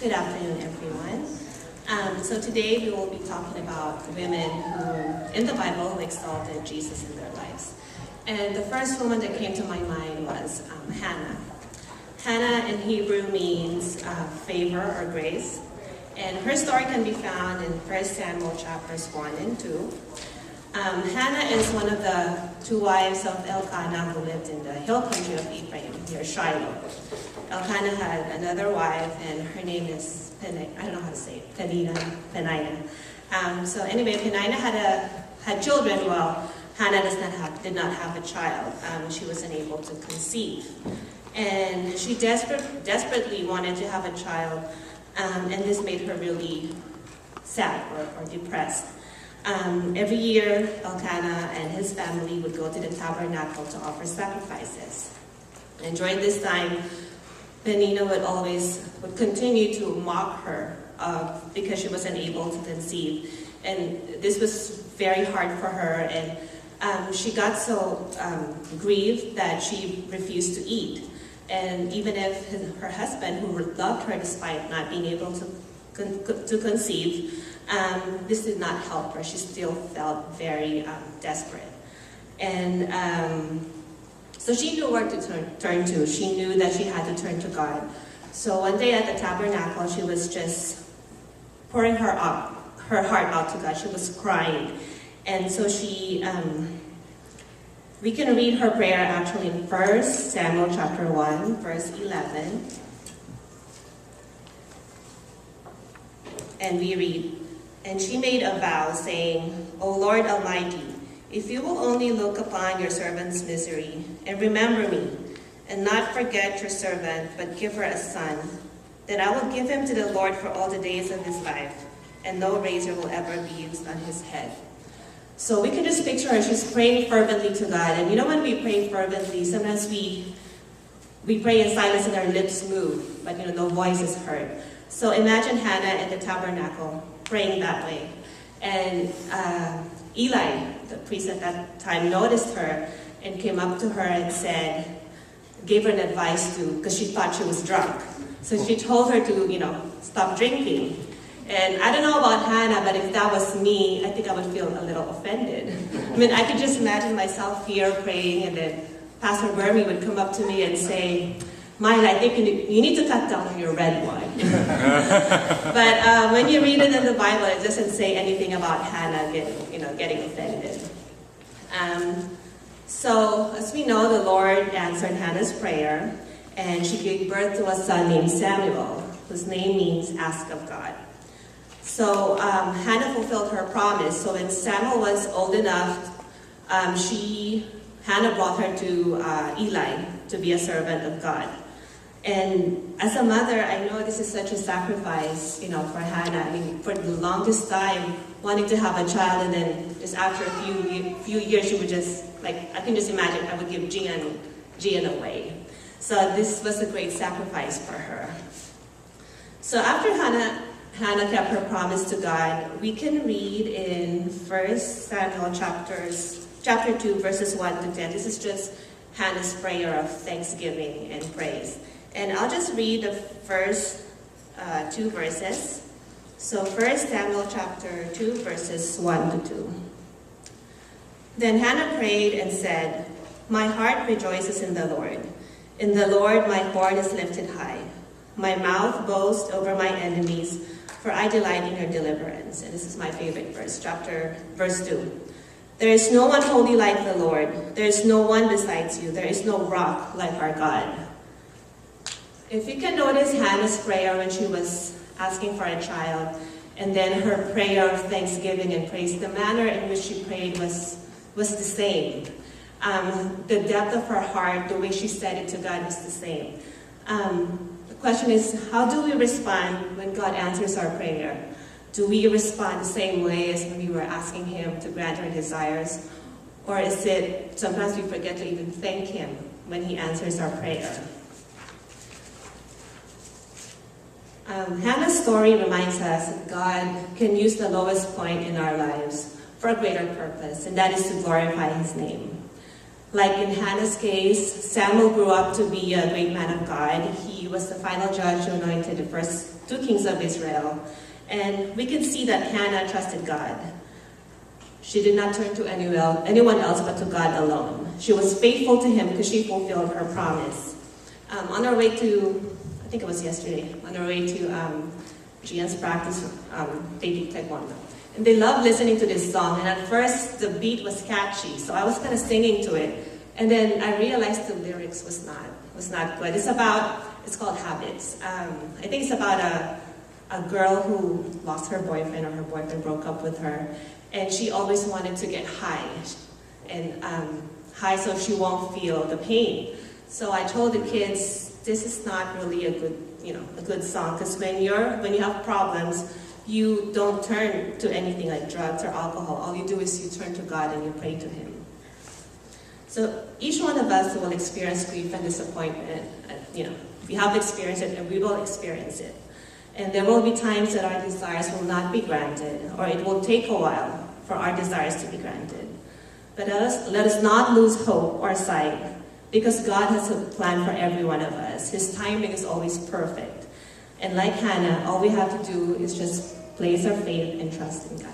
Good afternoon, everyone. So today we will be talking about women who, in the Bible, exalted Jesus in their lives. And the first woman that came to my mind was Hannah. Hannah in Hebrew means favor or grace. And her story can be found in 1 Samuel chapters 1 and 2. Hannah is one of the two wives of Elkanah who lived in the hill country of Ephraim, near Shiloh. Elkanah had another wife, and her name is I don't know how to say it, Peninnah. So anyway, Peninnah had children while Hannah did not have a child. She was unable to conceive. And she desperately wanted to have a child, and this made her really sad or depressed. Every year, Elkanah and his family would go to the tabernacle to offer sacrifices. And during this time, Peninnah would continue to mock her because she was unable to conceive. And this was very hard for her, and she got so grieved that she refused to eat. And even if her husband, who loved her despite not being able to conceive, this did not help her. She still felt very desperate. And so she knew where to turn to. She knew that she had to turn to God. So one day at the tabernacle, she was just pouring her heart out to God. She was crying. And so we can read her prayer actually in 1 Samuel chapter 1, verse 11. And we read, "And she made a vow, saying, O Lord Almighty, if you will only look upon your servant's misery, and remember me, and not forget your servant, but give her a son, then I will give him to the Lord for all the days of his life, and no razor will ever be used on his head." So we can just picture her, she's praying fervently to God. And you know, when we pray fervently, sometimes we pray in silence and our lips move, but no voice is heard. So imagine Hannah in the tabernacle praying that way. And Eli, the priest at that time, noticed her and came up to her and gave her an advice because she thought she was drunk. So she told her to, stop drinking. And I don't know about Hannah, but if that was me, I think I would feel a little offended. I mean, I could just imagine myself here praying, and then Pastor Burmy would come up to me and say, Maila, I think you need to cut down on your red wine. But when you read it in the Bible, it doesn't say anything about Hannah getting offended. So as we know, the Lord answered Hannah's prayer, and she gave birth to a son named Samuel, whose name means ask of God. So Hannah fulfilled her promise. So when Samuel was old enough, Hannah brought her to Eli to be a servant of God. And as a mother, I know this is such a sacrifice, for Hannah. I mean, for the longest time, wanting to have a child, and then just after a few years, she would just, I can just imagine, I would give Gian away. So this was a great sacrifice for her. So after Hannah kept her promise to God, we can read in 1 Samuel chapter 2, verses 1 to 10. This is just Hannah's prayer of thanksgiving and praise. And I'll just read the first two verses. So 1 Samuel chapter 2, verses 1 to 2. Then Hannah prayed and said, My heart rejoices in the Lord. In the Lord my horn is lifted high. My mouth boasts over my enemies, for I delight in your deliverance. And this is my favorite verse, verse 2. There is no one holy like the Lord. There is no one besides you. There is no rock like our God. If you can notice Hannah's prayer when she was asking for a child, and then her prayer of thanksgiving and praise, the manner in which she prayed was the same. The depth of her heart, the way she said it to God was the same. The question is, how do we respond when God answers our prayer? Do we respond the same way as when we were asking Him to grant our desires? Or is it, sometimes we forget to even thank Him when He answers our prayer? Hannah's story reminds us that God can use the lowest point in our lives for a greater purpose, and that is to glorify His name. Like in Hannah's case, Samuel grew up to be a great man of God. He was the final judge who anointed the first 2 kings of Israel. And we can see that Hannah trusted God. She did not turn to anyone else but to God alone. She was faithful to him because she fulfilled her promise. On our way to, I think it was yesterday, on our way to Gian's practice, they do taekwondo. And they love listening to this song, and at first the beat was catchy, so I was kind of singing to it. And then I realized the lyrics was not good. It's called Habits. I think it's about a girl who lost her boyfriend, or her boyfriend broke up with her, and she always wanted to get high, and high so she won't feel the pain. So I told the kids, this is not really a good song, because when you have problems, you don't turn to anything like drugs or alcohol. All you do is you turn to God and you pray to Him. So each one of us will experience grief and disappointment. We have experienced it and we will experience it. And there will be times that our desires will not be granted, or it will take a while for our desires to be granted. But let us not lose hope or sight, because God has a plan for every one of us. His timing is always perfect. And like Hannah, all we have to do is just place our faith and trust in God.